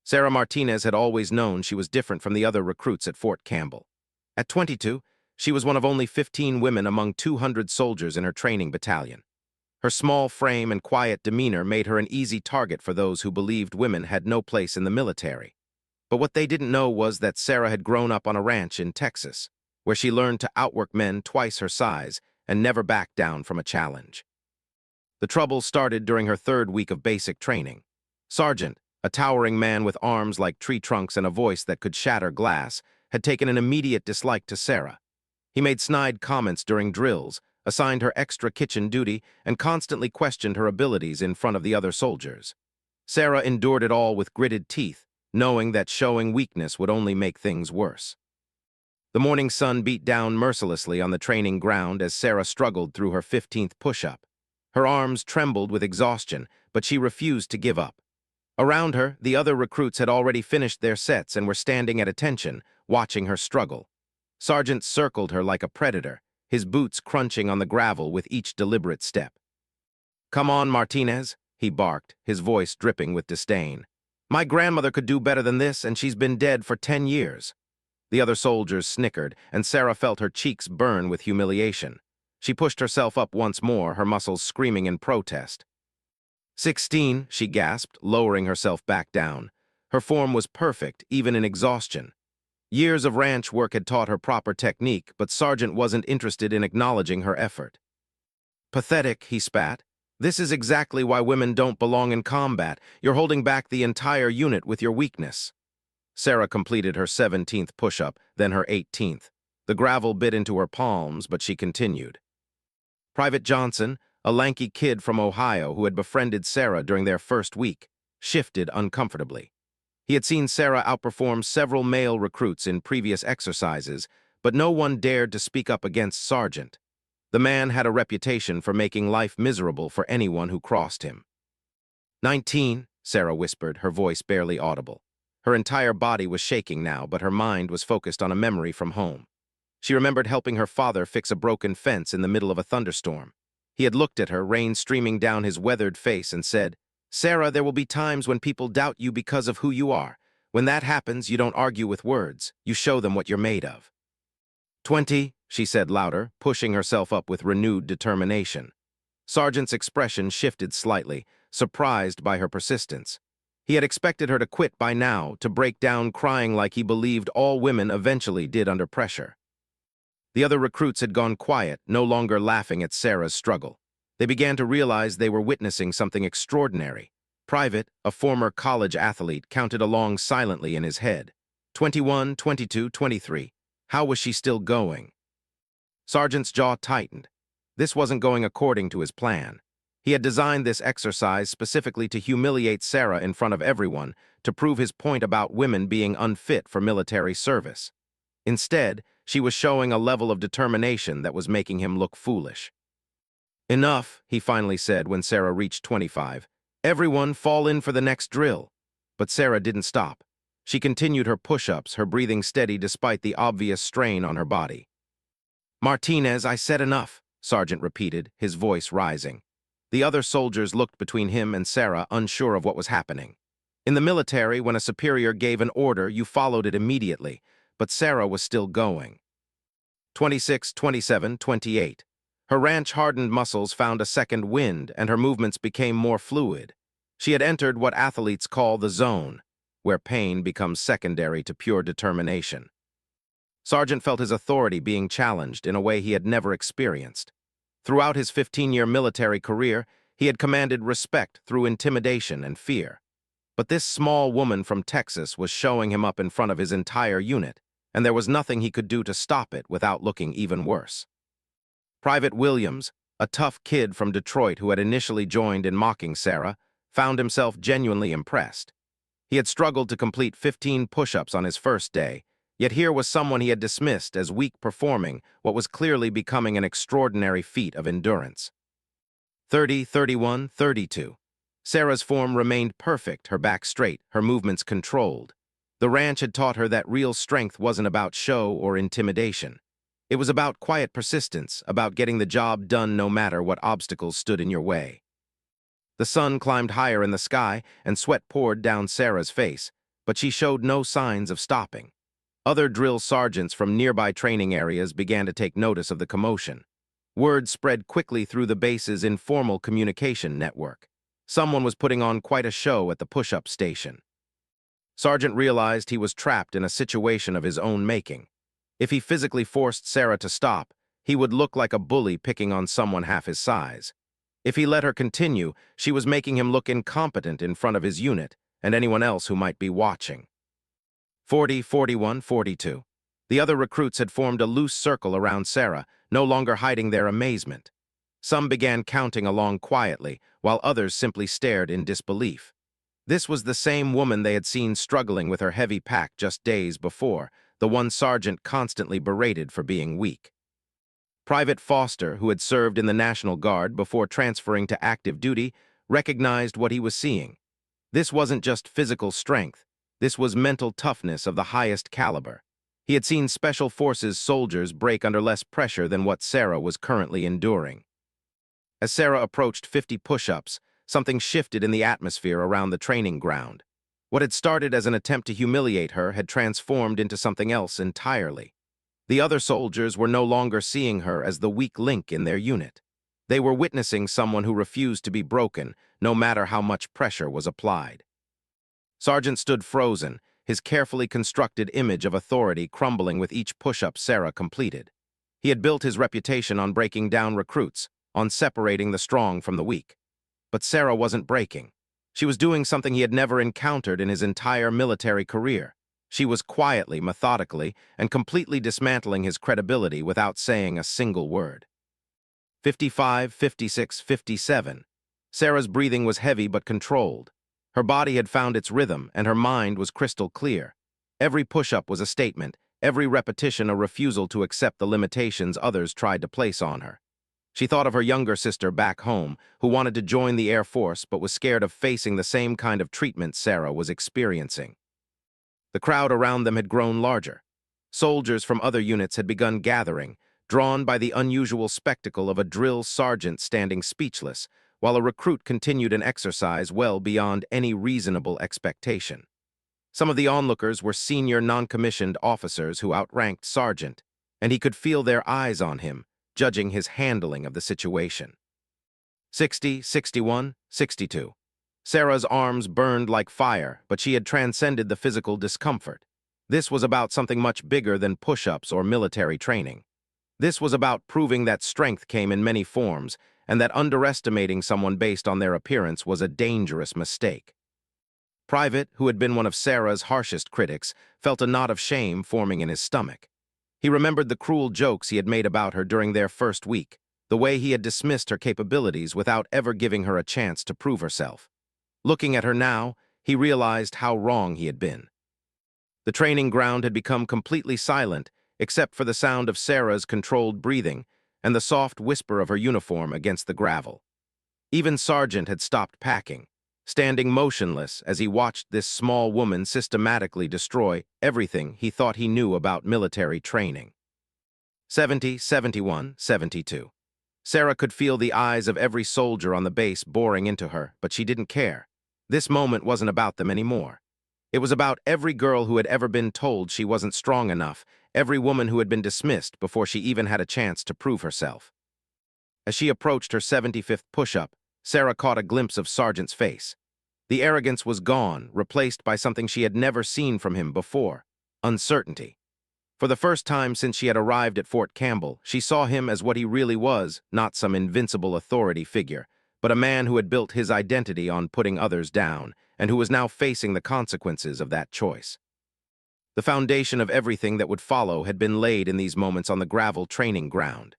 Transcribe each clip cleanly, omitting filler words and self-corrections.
Sarah Martinez had always known she was different from the other recruits at Fort Campbell. At 22, she was one of only 15 women among 200 soldiers in her training battalion. Her small frame and quiet demeanor made her an easy target for those who believed women had no place in the military. But what they didn't know was that Sarah had grown up on a ranch in Texas, where she learned to outwork men twice her size and never back down from a challenge. The trouble started during her third week of basic training. Sergeant, a towering man with arms like tree trunks and a voice that could shatter glass, had taken an immediate dislike to Sarah. He made snide comments during drills, assigned her extra kitchen duty, and constantly questioned her abilities in front of the other soldiers. Sarah endured it all with gritted teeth, knowing that showing weakness would only make things worse. The morning sun beat down mercilessly on the training ground as Sarah struggled through her 15th push-up. Her arms trembled with exhaustion, but she refused to give up. Around her, the other recruits had already finished their sets and were standing at attention, watching her struggle. Sergeant circled her like a predator, his boots crunching on the gravel with each deliberate step. "Come on, Martinez," he barked, his voice dripping with disdain. "My grandmother could do better than this, and she's been dead for 10 years. The other soldiers snickered, and Sarah felt her cheeks burn with humiliation. She pushed herself up once more, her muscles screaming in protest. 16, she gasped, lowering herself back down. Her form was perfect, even in exhaustion. Years of ranch work had taught her proper technique, but Sargent wasn't interested in acknowledging her effort. "Pathetic," he spat. "This is exactly why women don't belong in combat. You're holding back the entire unit with your weakness." Sarah completed her 17th push-up, then her 18th. The gravel bit into her palms, but she continued. Private Johnson, a lanky kid from Ohio who had befriended Sarah during their first week, shifted uncomfortably. He had seen Sarah outperform several male recruits in previous exercises, but no one dared to speak up against Sargent. The man had a reputation for making life miserable for anyone who crossed him. 19, Sarah whispered, her voice barely audible. Her entire body was shaking now, but her mind was focused on a memory from home. She remembered helping her father fix a broken fence in the middle of a thunderstorm. He had looked at her, rain streaming down his weathered face, and said, "Sarah, there will be times when people doubt you because of who you are. When that happens, you don't argue with words. You show them what you're made of." 20, she said louder, pushing herself up with renewed determination. Sargent's expression shifted slightly, surprised by her persistence. He had expected her to quit by now, to break down crying like he believed all women eventually did under pressure. The other recruits had gone quiet, no longer laughing at Sarah's struggle. They began to realize they were witnessing something extraordinary. Private, a former college athlete, counted along silently in his head. 21, 22, 23. How was she still going? Sargent's jaw tightened. This wasn't going according to his plan. He had designed this exercise specifically to humiliate Sarah in front of everyone, to prove his point about women being unfit for military service. Instead, she was showing a level of determination that was making him look foolish. "Enough," he finally said when Sarah reached 25. "Everyone fall in for the next drill." But Sarah didn't stop. She continued her push-ups, her breathing steady despite the obvious strain on her body. "Martinez, I said enough," Sargent repeated, his voice rising. The other soldiers looked between him and Sarah, unsure of what was happening. In the military, when a superior gave an order, you followed it immediately, but Sarah was still going. 26, 27, 28. Her ranch-hardened muscles found a second wind, and her movements became more fluid. She had entered what athletes call the zone, where pain becomes secondary to pure determination. Sargent felt his authority being challenged in a way he had never experienced. Throughout his 15-year military career, he had commanded respect through intimidation and fear. But this small woman from Texas was showing him up in front of his entire unit, and there was nothing he could do to stop it without looking even worse. Private Williams, a tough kid from Detroit who had initially joined in mocking Sarah, found himself genuinely impressed. He had struggled to complete 15 push-ups on his first day, yet here was someone he had dismissed as weak performing what was clearly becoming an extraordinary feat of endurance. 30, 31, 32. Sarah's form remained perfect, her back straight, her movements controlled. The ranch had taught her that real strength wasn't about show or intimidation. It was about quiet persistence, about getting the job done no matter what obstacles stood in your way. The sun climbed higher in the sky, and sweat poured down Sarah's face, but she showed no signs of stopping. Other drill sergeants from nearby training areas began to take notice of the commotion. Word spread quickly through the base's informal communication network. Someone was putting on quite a show at the push-up station. Sergeant realized he was trapped in a situation of his own making. If he physically forced Sarah to stop, he would look like a bully picking on someone half his size. If he let her continue, she was making him look incompetent in front of his unit and anyone else who might be watching. 40, 41, 42. The other recruits had formed a loose circle around Sarah, no longer hiding their amazement. Some began counting along quietly, while others simply stared in disbelief. This was the same woman they had seen struggling with her heavy pack just days before, the one sergeant constantly berated for being weak. Private Foster, who had served in the National Guard before transferring to active duty, recognized what he was seeing. This wasn't just physical strength. This was mental toughness of the highest caliber. He had seen Special Forces soldiers break under less pressure than what Sarah was currently enduring. As Sarah approached 50 push-ups, something shifted in the atmosphere around the training ground. What had started as an attempt to humiliate her had transformed into something else entirely. The other soldiers were no longer seeing her as the weak link in their unit. They were witnessing someone who refused to be broken, no matter how much pressure was applied. Sergeant stood frozen, his carefully constructed image of authority crumbling with each push-up Sarah completed. He had built his reputation on breaking down recruits, on separating the strong from the weak. But Sarah wasn't breaking. She was doing something he had never encountered in his entire military career. She was quietly, methodically, and completely dismantling his credibility without saying a single word. 55, 56, 57. Sarah's breathing was heavy but controlled. Her body had found its rhythm, and her mind was crystal clear. Every push-up was a statement, every repetition a refusal to accept the limitations others tried to place on her. She thought of her younger sister back home, who wanted to join the Air Force but was scared of facing the same kind of treatment Sarah was experiencing. The crowd around them had grown larger. Soldiers from other units had begun gathering, drawn by the unusual spectacle of a drill sergeant standing speechless, while a recruit continued an exercise well beyond any reasonable expectation. Some of the onlookers were senior non-commissioned officers who outranked Sergeant, and he could feel their eyes on him, judging his handling of the situation. 60, 61, 62. Sarah's arms burned like fire, but she had transcended the physical discomfort. This was about something much bigger than push-ups or military training. This was about proving that strength came in many forms, and that underestimating someone based on their appearance was a dangerous mistake. Private, who had been one of Sarah's harshest critics, felt a knot of shame forming in his stomach. He remembered the cruel jokes he had made about her during their first week, the way he had dismissed her capabilities without ever giving her a chance to prove herself. Looking at her now, he realized how wrong he had been. The training ground had become completely silent, except for the sound of Sarah's controlled breathing and the soft whisper of her uniform against the gravel. Even Sergeant had stopped packing, standing motionless as he watched this small woman systematically destroy everything he thought he knew about military training. 70, 71, 72. Sarah could feel the eyes of every soldier on the base boring into her, but she didn't care. This moment wasn't about them anymore. It was about every girl who had ever been told she wasn't strong enough, every woman who had been dismissed before she even had a chance to prove herself. As she approached her 75th push-up, Sarah caught a glimpse of Sergeant's face. The arrogance was gone, replaced by something she had never seen from him before: uncertainty. For the first time since she had arrived at Fort Campbell, she saw him as what he really was, not some invincible authority figure, but a man who had built his identity on putting others down, and who was now facing the consequences of that choice. The foundation of everything that would follow had been laid in these moments on the gravel training ground.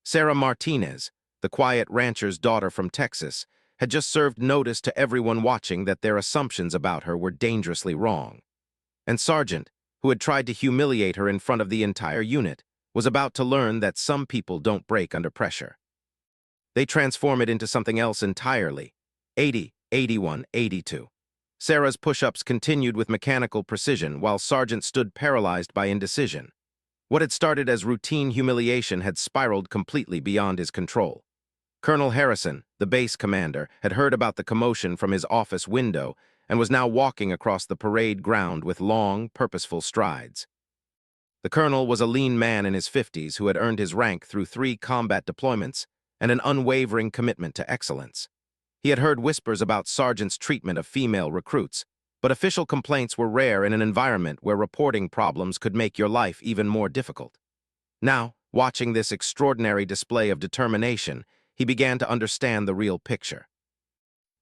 Sarah Martinez, the quiet rancher's daughter from Texas, had just served notice to everyone watching that their assumptions about her were dangerously wrong. And Sergeant, who had tried to humiliate her in front of the entire unit, was about to learn that some people don't break under pressure. They transform it into something else entirely. 80, 81, 82. Sarah's push-ups continued with mechanical precision while Sergeant stood paralyzed by indecision. What had started as routine humiliation had spiraled completely beyond his control. Colonel Harrison, the base commander, had heard about the commotion from his office window and was now walking across the parade ground with long, purposeful strides. The colonel was a lean man in his 50s who had earned his rank through 3 combat deployments and an unwavering commitment to excellence. He had heard whispers about Sargent's treatment of female recruits, but official complaints were rare in an environment where reporting problems could make your life even more difficult. Now, watching this extraordinary display of determination, he began to understand the real picture.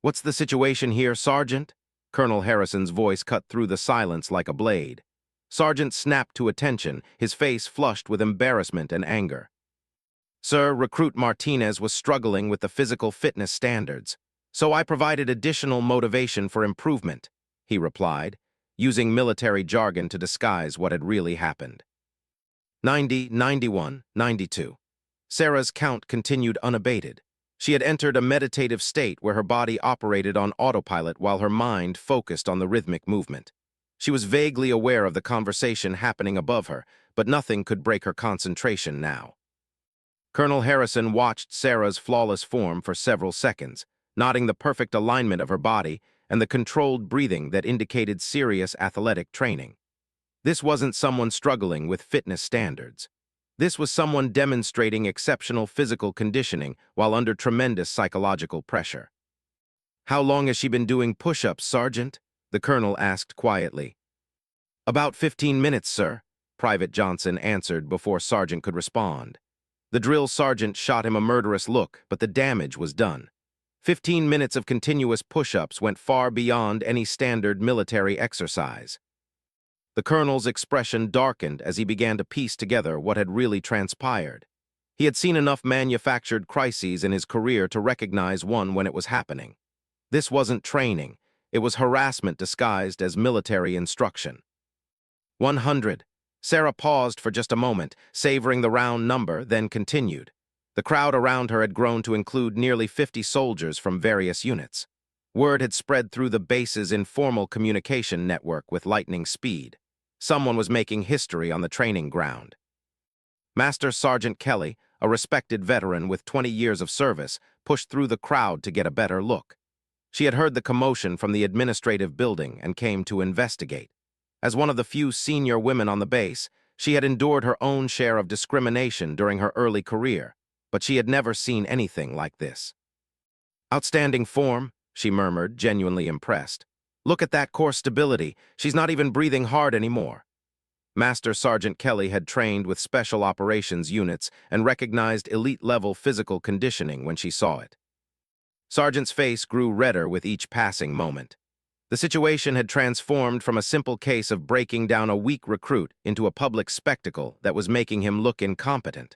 "What's the situation here, Sergeant?" Colonel Harrison's voice cut through the silence like a blade. Sergeant snapped to attention, his face flushed with embarrassment and anger. "Sir, Recruit Martinez was struggling with the physical fitness standards, so I provided additional motivation for improvement," he replied, using military jargon to disguise what had really happened. 90, 91, 92. Sarah's count continued unabated. She had entered a meditative state where her body operated on autopilot while her mind focused on the rhythmic movement. She was vaguely aware of the conversation happening above her, but nothing could break her concentration now. Colonel Harrison watched Sarah's flawless form for several seconds, noting the perfect alignment of her body and the controlled breathing that indicated serious athletic training. This wasn't someone struggling with fitness standards. This was someone demonstrating exceptional physical conditioning while under tremendous psychological pressure. "How long has she been doing push-ups, Sergeant?" the colonel asked quietly. "About 15 minutes, sir," Private Johnson answered before Sergeant could respond. The drill sergeant shot him a murderous look, but the damage was done. 15 minutes of continuous push-ups went far beyond any standard military exercise. The colonel's expression darkened as he began to piece together what had really transpired. He had seen enough manufactured crises in his career to recognize one when it was happening. This wasn't training. It was harassment disguised as military instruction. 100. Sarah paused for just a moment, savoring the round number, then continued. The crowd around her had grown to include nearly 50 soldiers from various units. Word had spread through the base's informal communication network with lightning speed. Someone was making history on the training ground. Master Sergeant Kelly, a respected veteran with 20 years of service, pushed through the crowd to get a better look. She had heard the commotion from the administrative building and came to investigate. As one of the few senior women on the base, she had endured her own share of discrimination during her early career, but she had never seen anything like this. "Outstanding form," she murmured, genuinely impressed. "Look at that core stability. She's not even breathing hard anymore." Master Sergeant Kelly had trained with special operations units and recognized elite-level physical conditioning when she saw it. Sergeant's face grew redder with each passing moment. The situation had transformed from a simple case of breaking down a weak recruit into a public spectacle that was making him look incompetent.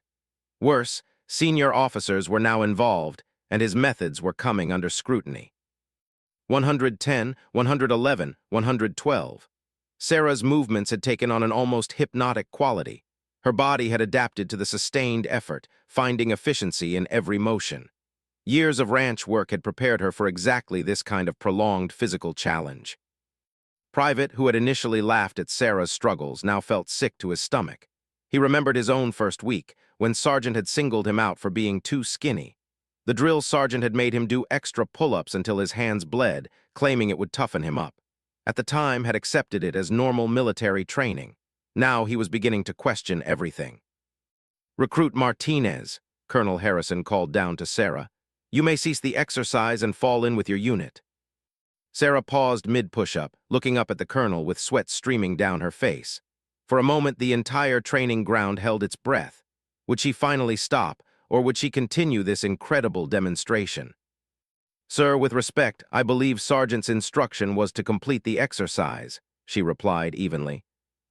Worse, senior officers were now involved, and his methods were coming under scrutiny. 110, 111, 112. Sarah's movements had taken on an almost hypnotic quality. Her body had adapted to the sustained effort, finding efficiency in every motion. Years of ranch work had prepared her for exactly this kind of prolonged physical challenge. Private, who had initially laughed at Sarah's struggles, now felt sick to his stomach. He remembered his own first week, when Sergeant had singled him out for being too skinny. The drill sergeant had made him do extra pull-ups until his hands bled, claiming it would toughen him up. At the time, had accepted it as normal military training. Now he was beginning to question everything. "Recruit Martinez," Colonel Harrison called down to Sarah. "You may cease the exercise and fall in with your unit." Sarah paused mid-push-up, looking up at the colonel with sweat streaming down her face. For a moment, the entire training ground held its breath. Would she finally stop, or would she continue this incredible demonstration? "Sir, with respect, I believe Sergeant's instruction was to complete the exercise," she replied evenly.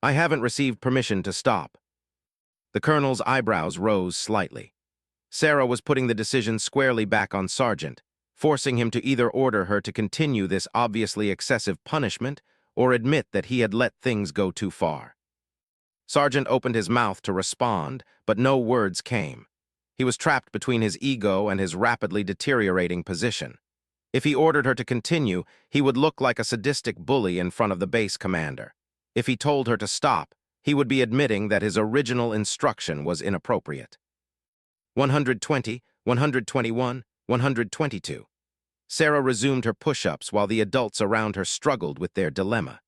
"I haven't received permission to stop." The colonel's eyebrows rose slightly. Sarah was putting the decision squarely back on Sergeant, forcing him to either order her to continue this obviously excessive punishment or admit that he had let things go too far. Sergeant opened his mouth to respond, but no words came. He was trapped between his ego and his rapidly deteriorating position. If he ordered her to continue, he would look like a sadistic bully in front of the base commander. If he told her to stop, he would be admitting that his original instruction was inappropriate. 120, 121, 122. Sarah resumed her push-ups while the adults around her struggled with their dilemma.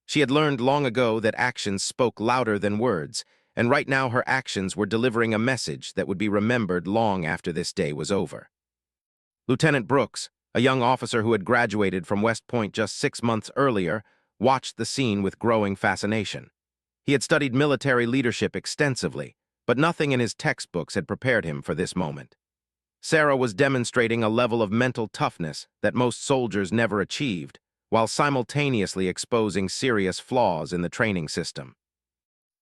She had learned long ago that actions spoke louder than words, and right now her actions were delivering a message that would be remembered long after this day was over. Lieutenant Brooks, a young officer who had graduated from West Point just 6 months earlier, watched the scene with growing fascination. He had studied military leadership extensively, but nothing in his textbooks had prepared him for this moment. Sarah was demonstrating a level of mental toughness that most soldiers never achieved, while simultaneously exposing serious flaws in the training system.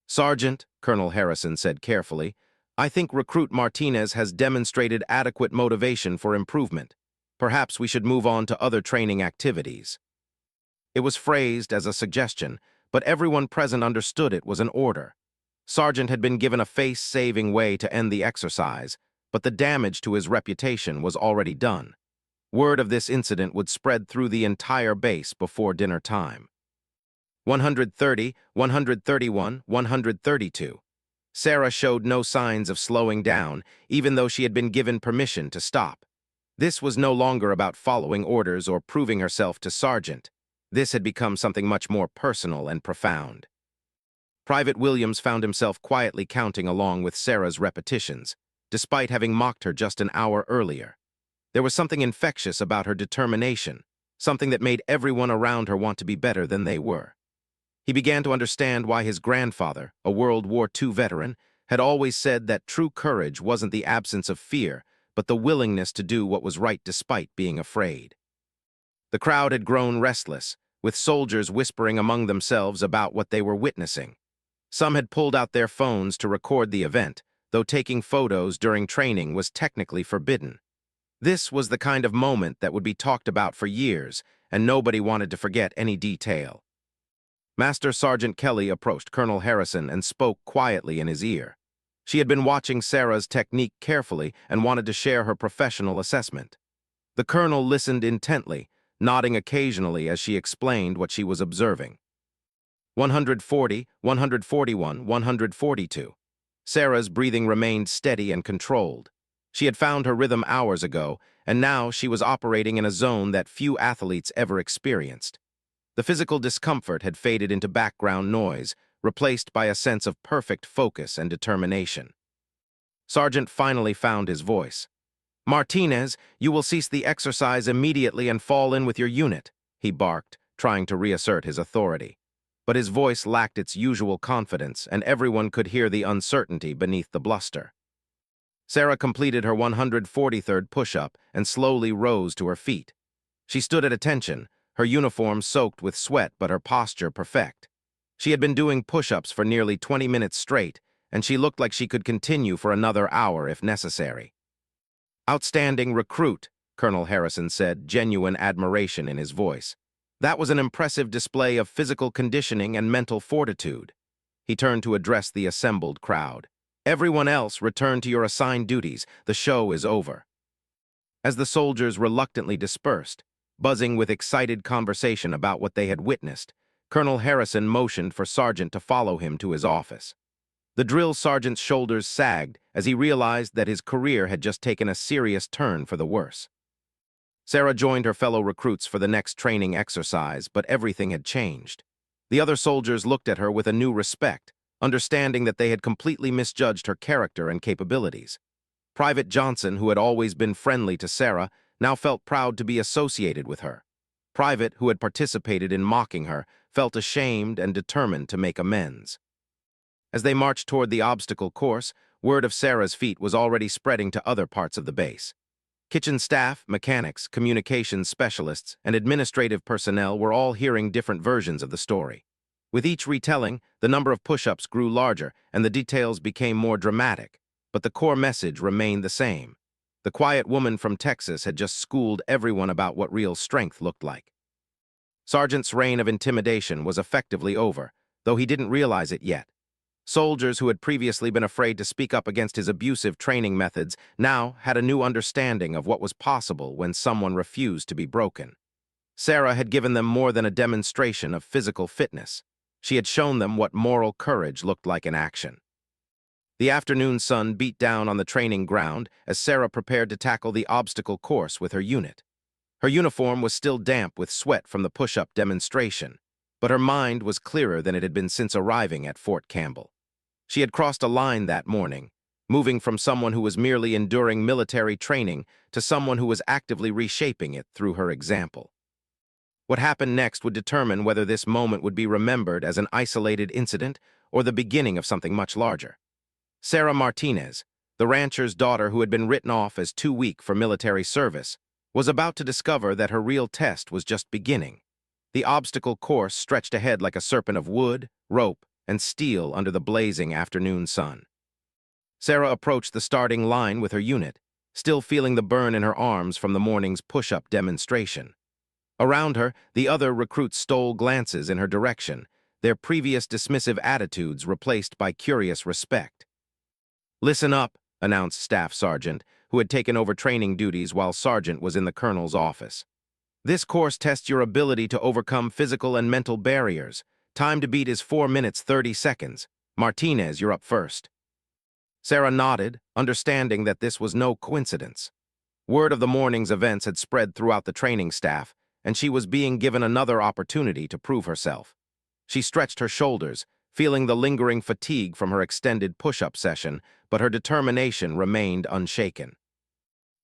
"Sergeant," Colonel Harrison said carefully, "I think Recruit Martinez has demonstrated adequate motivation for improvement. Perhaps we should move on to other training activities." It was phrased as a suggestion, but everyone present understood it was an order. Sargent had been given a face-saving way to end the exercise, but the damage to his reputation was already done. Word of this incident would spread through the entire base before dinner time. 130, 131, 132. Sarah showed no signs of slowing down, even though she had been given permission to stop. This was no longer about following orders or proving herself to Sargent. This had become something much more personal and profound. Private Williams found himself quietly counting along with Sarah's repetitions, despite having mocked her just an hour earlier. There was something infectious about her determination, something that made everyone around her want to be better than they were. He began to understand why his grandfather, a World War II veteran, had always said that true courage wasn't the absence of fear, but the willingness to do what was right despite being afraid. The crowd had grown restless, with soldiers whispering among themselves about what they were witnessing. Some had pulled out their phones to record the event, though taking photos during training was technically forbidden. This was the kind of moment that would be talked about for years, and nobody wanted to forget any detail. Master Sergeant Kelly approached Colonel Harrison and spoke quietly in his ear. She had been watching Sarah's technique carefully and wanted to share her professional assessment. The colonel listened intently, nodding occasionally as she explained what she was observing. 140, 141, 142. Sarah's breathing remained steady and controlled. She had found her rhythm hours ago, and now she was operating in a zone that few athletes ever experienced. The physical discomfort had faded into background noise, replaced by a sense of perfect focus and determination. Sergeant finally found his voice. "Martinez, you will cease the exercise immediately and fall in with your unit," he barked, trying to reassert his authority. But his voice lacked its usual confidence, and everyone could hear the uncertainty beneath the bluster. Sarah completed her 143rd push-up and slowly rose to her feet. She stood at attention, her uniform soaked with sweat but her posture perfect. She had been doing push-ups for nearly 20 minutes straight, and she looked like she could continue for another hour if necessary. "Outstanding recruit," Colonel Harrison said, genuine admiration in his voice. "That was an impressive display of physical conditioning and mental fortitude." He turned to address the assembled crowd. "Everyone else, return to your assigned duties. The show is over." As the soldiers reluctantly dispersed, buzzing with excited conversation about what they had witnessed, Colonel Harrison motioned for Sergeant to follow him to his office. The drill sergeant's shoulders sagged as he realized that his career had just taken a serious turn for the worse. Sarah joined her fellow recruits for the next training exercise, but everything had changed. The other soldiers looked at her with a new respect, understanding that they had completely misjudged her character and capabilities. Private Johnson, who had always been friendly to Sarah, now felt proud to be associated with her. Private, who had participated in mocking her, felt ashamed and determined to make amends. As they marched toward the obstacle course, word of Sarah's feat was already spreading to other parts of the base. Kitchen staff, mechanics, communications specialists, and administrative personnel were all hearing different versions of the story. With each retelling, the number of push-ups grew larger and the details became more dramatic, but the core message remained the same. The quiet woman from Texas had just schooled everyone about what real strength looked like. Sergeant's reign of intimidation was effectively over, though he didn't realize it yet. Soldiers who had previously been afraid to speak up against his abusive training methods now had a new understanding of what was possible when someone refused to be broken. Sarah had given them more than a demonstration of physical fitness. She had shown them what moral courage looked like in action. The afternoon sun beat down on the training ground as Sarah prepared to tackle the obstacle course with her unit. Her uniform was still damp with sweat from the push-up demonstration, but her mind was clearer than it had been since arriving at Fort Campbell. She had crossed a line that morning, moving from someone who was merely enduring military training to someone who was actively reshaping it through her example. What happened next would determine whether this moment would be remembered as an isolated incident or the beginning of something much larger. Sarah Martinez, the rancher's daughter who had been written off as too weak for military service, was about to discover that her real test was just beginning. The obstacle course stretched ahead like a serpent of wood, rope, and steel under the blazing afternoon sun. Sarah approached the starting line with her unit, still feeling the burn in her arms from the morning's push-up demonstration. Around her, the other recruits stole glances in her direction, their previous dismissive attitudes replaced by curious respect. "Listen up," announced Staff Sergeant, who had taken over training duties while Sergeant was in the Colonel's office. "This course tests your ability to overcome physical and mental barriers. Time to beat is 4 minutes 30 seconds. Martinez, you're up first." Sarah nodded, understanding that this was no coincidence. Word of the morning's events had spread throughout the training staff, and she was being given another opportunity to prove herself. She stretched her shoulders, feeling the lingering fatigue from her extended push-up session, but her determination remained unshaken.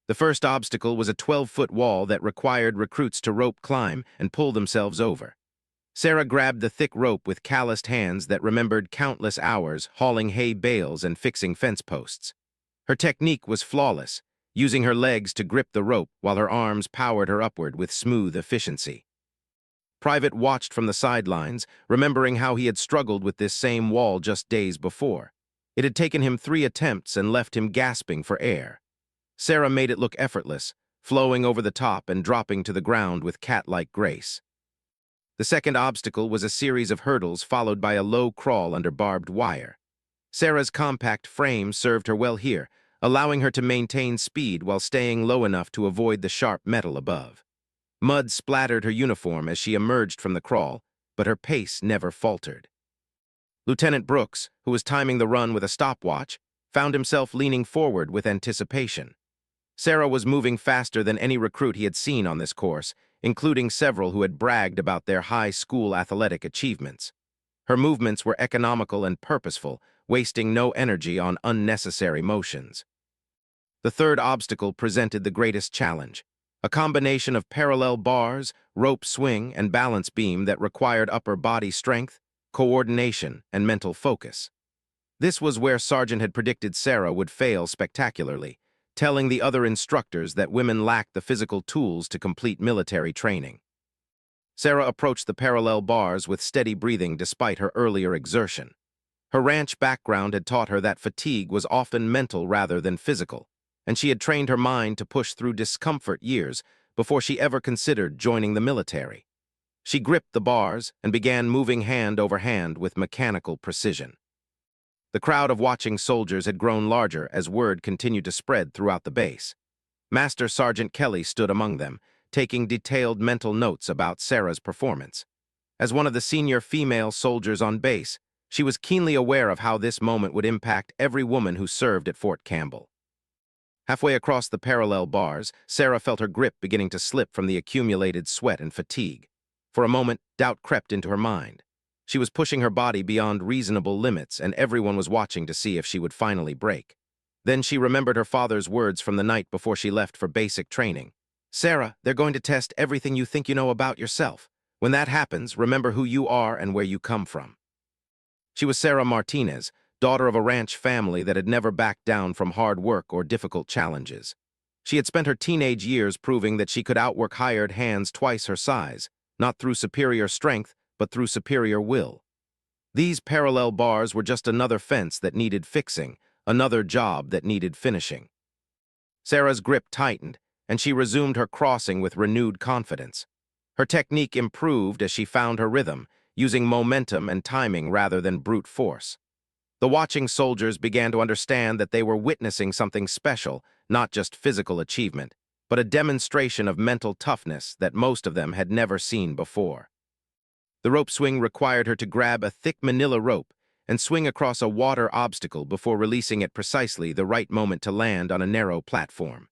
The first obstacle was a 12-foot wall that required recruits to rope climb and pull themselves over. Sarah grabbed the thick rope with calloused hands that remembered countless hours hauling hay bales and fixing fence posts. Her technique was flawless, using her legs to grip the rope while her arms powered her upward with smooth efficiency. Private watched from the sidelines, remembering how he had struggled with this same wall just days before. It had taken him 3 attempts and left him gasping for air. Sarah made it look effortless, flowing over the top and dropping to the ground with cat-like grace. The second obstacle was a series of hurdles followed by a low crawl under barbed wire. Sarah's compact frame served her well here, allowing her to maintain speed while staying low enough to avoid the sharp metal above. Mud splattered her uniform as she emerged from the crawl, but her pace never faltered. Lieutenant Brooks, who was timing the run with a stopwatch, found himself leaning forward with anticipation. Sarah was moving faster than any recruit he had seen on this course, including several who had bragged about their high school athletic achievements. Her movements were economical and purposeful, wasting no energy on unnecessary motions. The third obstacle presented the greatest challenge, a combination of parallel bars, rope swing, and balance beam that required upper body strength, coordination, and mental focus. This was where Sergeant had predicted Sarah would fail spectacularly, telling the other instructors that women lacked the physical tools to complete military training. Sarah approached the parallel bars with steady breathing despite her earlier exertion. Her ranch background had taught her that fatigue was often mental rather than physical, and she had trained her mind to push through discomfort years before she ever considered joining the military. She gripped the bars and began moving hand over hand with mechanical precision. The crowd of watching soldiers had grown larger as word continued to spread throughout the base. Master Sergeant Kelly stood among them, taking detailed mental notes about Sarah's performance. As one of the senior female soldiers on base, she was keenly aware of how this moment would impact every woman who served at Fort Campbell. Halfway across the parallel bars, Sarah felt her grip beginning to slip from the accumulated sweat and fatigue. For a moment, doubt crept into her mind. She was pushing her body beyond reasonable limits, and everyone was watching to see if she would finally break. Then she remembered her father's words from the night before she left for basic training. "Sarah, they're going to test everything you think you know about yourself. When that happens, remember who you are and where you come from." She was Sarah Martinez, daughter of a ranch family that had never backed down from hard work or difficult challenges. She had spent her teenage years proving that she could outwork hired hands twice her size, not through superior strength, but through superior will. These parallel bars were just another fence that needed fixing, another job that needed finishing. Sarah's grip tightened, and she resumed her crossing with renewed confidence. Her technique improved as she found her rhythm, using momentum and timing rather than brute force. The watching soldiers began to understand that they were witnessing something special, not just physical achievement, but a demonstration of mental toughness that most of them had never seen before. The rope swing required her to grab a thick manila rope and swing across a water obstacle before releasing at precisely the right moment to land on a narrow platform.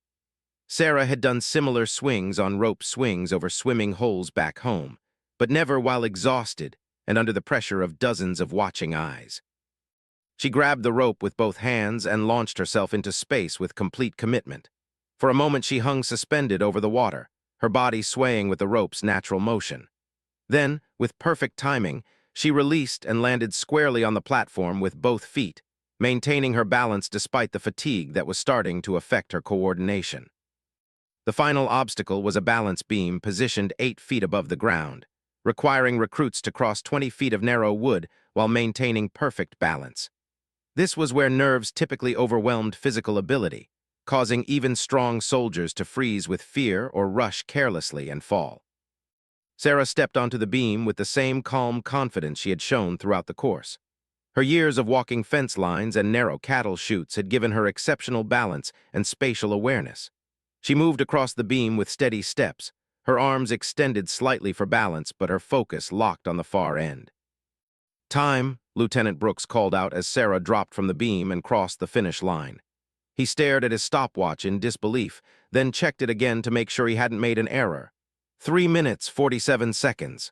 Sarah had done similar swings on rope swings over swimming holes back home, but never while exhausted and under the pressure of dozens of watching eyes. She grabbed the rope with both hands and launched herself into space with complete commitment. For a moment she hung suspended over the water, her body swaying with the rope's natural motion. Then, with perfect timing, she released and landed squarely on the platform with both feet, maintaining her balance despite the fatigue that was starting to affect her coordination. The final obstacle was a balance beam positioned 8 feet above the ground, requiring recruits to cross 20 feet of narrow wood while maintaining perfect balance. This was where nerves typically overwhelmed physical ability, causing even strong soldiers to freeze with fear or rush carelessly and fall. Sarah stepped onto the beam with the same calm confidence she had shown throughout the course. Her years of walking fence lines and narrow cattle chutes had given her exceptional balance and spatial awareness. She moved across the beam with steady steps, her arms extended slightly for balance but her focus locked on the far end. "Time," Lieutenant Brooks called out as Sarah dropped from the beam and crossed the finish line. He stared at his stopwatch in disbelief, then checked it again to make sure he hadn't made an error. 3 minutes, 47 seconds.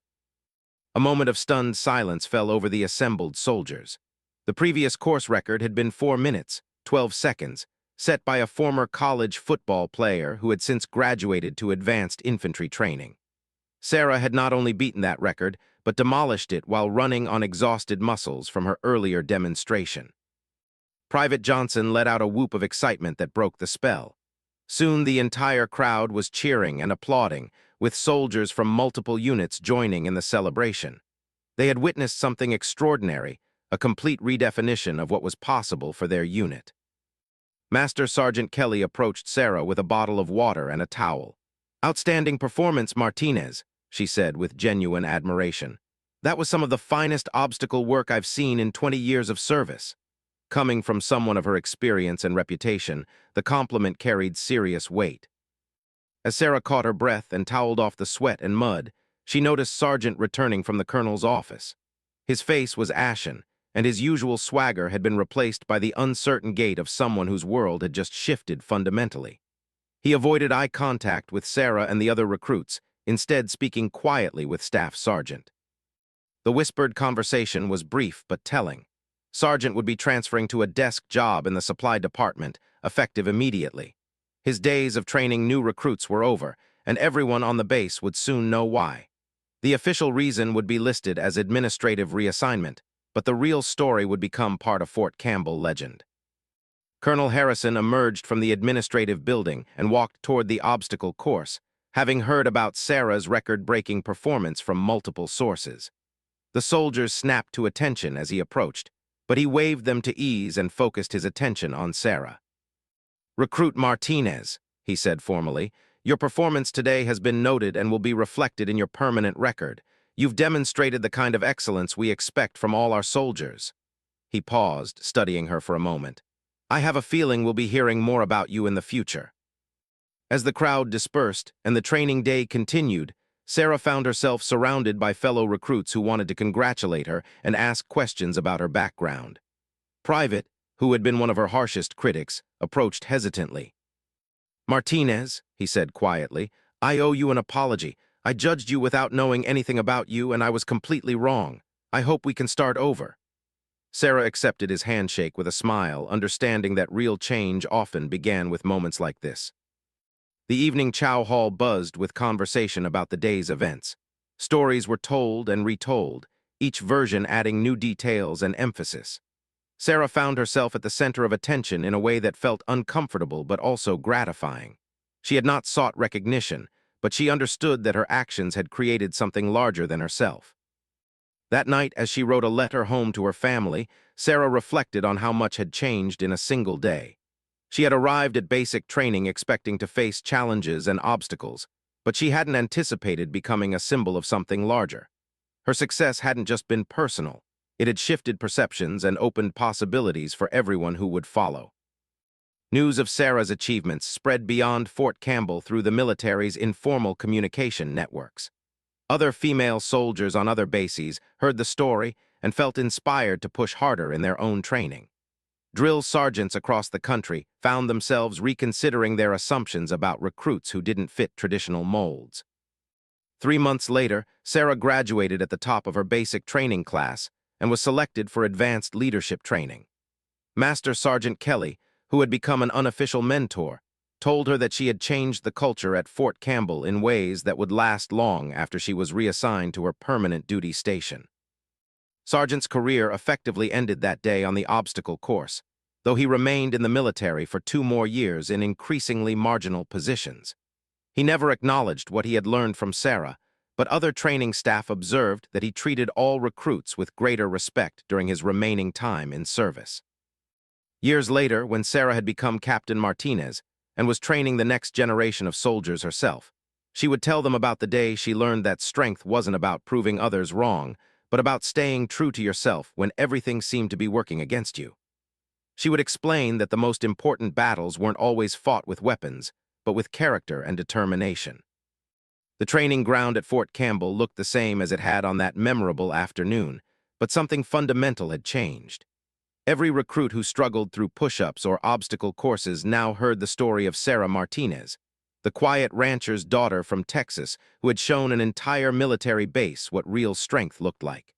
A moment of stunned silence fell over the assembled soldiers. The previous course record had been 4 minutes, 12 seconds, set by a former college football player who had since graduated to advanced infantry training. Sarah had not only beaten that record, but demolished it while running on exhausted muscles from her earlier demonstration. Private Johnson let out a whoop of excitement that broke the spell. Soon the entire crowd was cheering and applauding, with soldiers from multiple units joining in the celebration. They had witnessed something extraordinary, a complete redefinition of what was possible for their unit. Master Sergeant Kelly approached Sarah with a bottle of water and a towel. "Outstanding performance, Martinez," she said with genuine admiration. "That was some of the finest obstacle work I've seen in 20 years of service." Coming from someone of her experience and reputation, the compliment carried serious weight. As Sarah caught her breath and toweled off the sweat and mud, she noticed Sergeant returning from the colonel's office. His face was ashen, and his usual swagger had been replaced by the uncertain gait of someone whose world had just shifted fundamentally. He avoided eye contact with Sarah and the other recruits, instead speaking quietly with Staff Sergeant. The whispered conversation was brief but telling. Sergeant would be transferring to a desk job in the supply department, effective immediately. His days of training new recruits were over, and everyone on the base would soon know why. The official reason would be listed as administrative reassignment, but the real story would become part of Fort Campbell legend. Colonel Harrison emerged from the administrative building and walked toward the obstacle course, having heard about Sarah's record-breaking performance from multiple sources. The soldiers snapped to attention as he approached, but he waved them to ease and focused his attention on Sarah. "Recruit Martinez," he said formally, "your performance today has been noted and will be reflected in your permanent record. You've demonstrated the kind of excellence we expect from all our soldiers." He paused, studying her for a moment. "I have a feeling we'll be hearing more about you in the future." As the crowd dispersed and the training day continued, Sarah found herself surrounded by fellow recruits who wanted to congratulate her and ask questions about her background. Private, who had been one of her harshest critics, approached hesitantly. "Martinez," he said quietly, "I owe you an apology. I judged you without knowing anything about you, and I was completely wrong. I hope we can start over." Sarah accepted his handshake with a smile, understanding that real change often began with moments like this. The evening chow hall buzzed with conversation about the day's events. Stories were told and retold, each version adding new details and emphasis. Sarah found herself at the center of attention in a way that felt uncomfortable but also gratifying. She had not sought recognition, but she understood that her actions had created something larger than herself. That night, as she wrote a letter home to her family, Sarah reflected on how much had changed in a single day. She had arrived at basic training expecting to face challenges and obstacles, but she hadn't anticipated becoming a symbol of something larger. Her success hadn't just been personal. It had shifted perceptions and opened possibilities for everyone who would follow. News of Sarah's achievements spread beyond Fort Campbell through the military's informal communication networks. Other female soldiers on other bases heard the story and felt inspired to push harder in their own training. drill sergeants across the country found themselves reconsidering their assumptions about recruits who didn't fit traditional molds. 3 months later, Sarah graduated at the top of her basic training class and was selected for advanced leadership training. Master Sergeant Kelly, who had become an unofficial mentor, told her that she had changed the culture at Fort Campbell in ways that would last long after she was reassigned to her permanent duty station. Sergeant's career effectively ended that day on the obstacle course, though he remained in the military for 2 more years in increasingly marginal positions. He never acknowledged what he had learned from Sarah, but other training staff observed that he treated all recruits with greater respect during his remaining time in service. Years later, when Sarah had become Captain Martinez and was training the next generation of soldiers herself, she would tell them about the day she learned that strength wasn't about proving others wrong, but about staying true to yourself when everything seemed to be working against you. She would explain that the most important battles weren't always fought with weapons, but with character and determination. The training ground at Fort Campbell looked the same as it had on that memorable afternoon, but something fundamental had changed. Every recruit who struggled through push-ups or obstacle courses now heard the story of Sarah Martinez, the quiet rancher's daughter from Texas who had shown an entire military base what real strength looked like.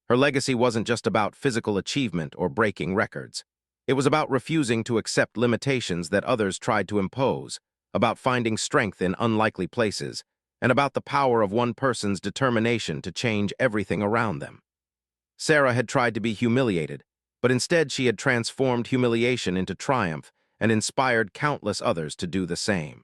Her legacy wasn't just about physical achievement or breaking records. It was about refusing to accept limitations that others tried to impose, about finding strength in unlikely places, and about the power of one person's determination to change everything around them. Sarah had tried to be humiliated, but instead she had transformed humiliation into triumph and inspired countless others to do the same.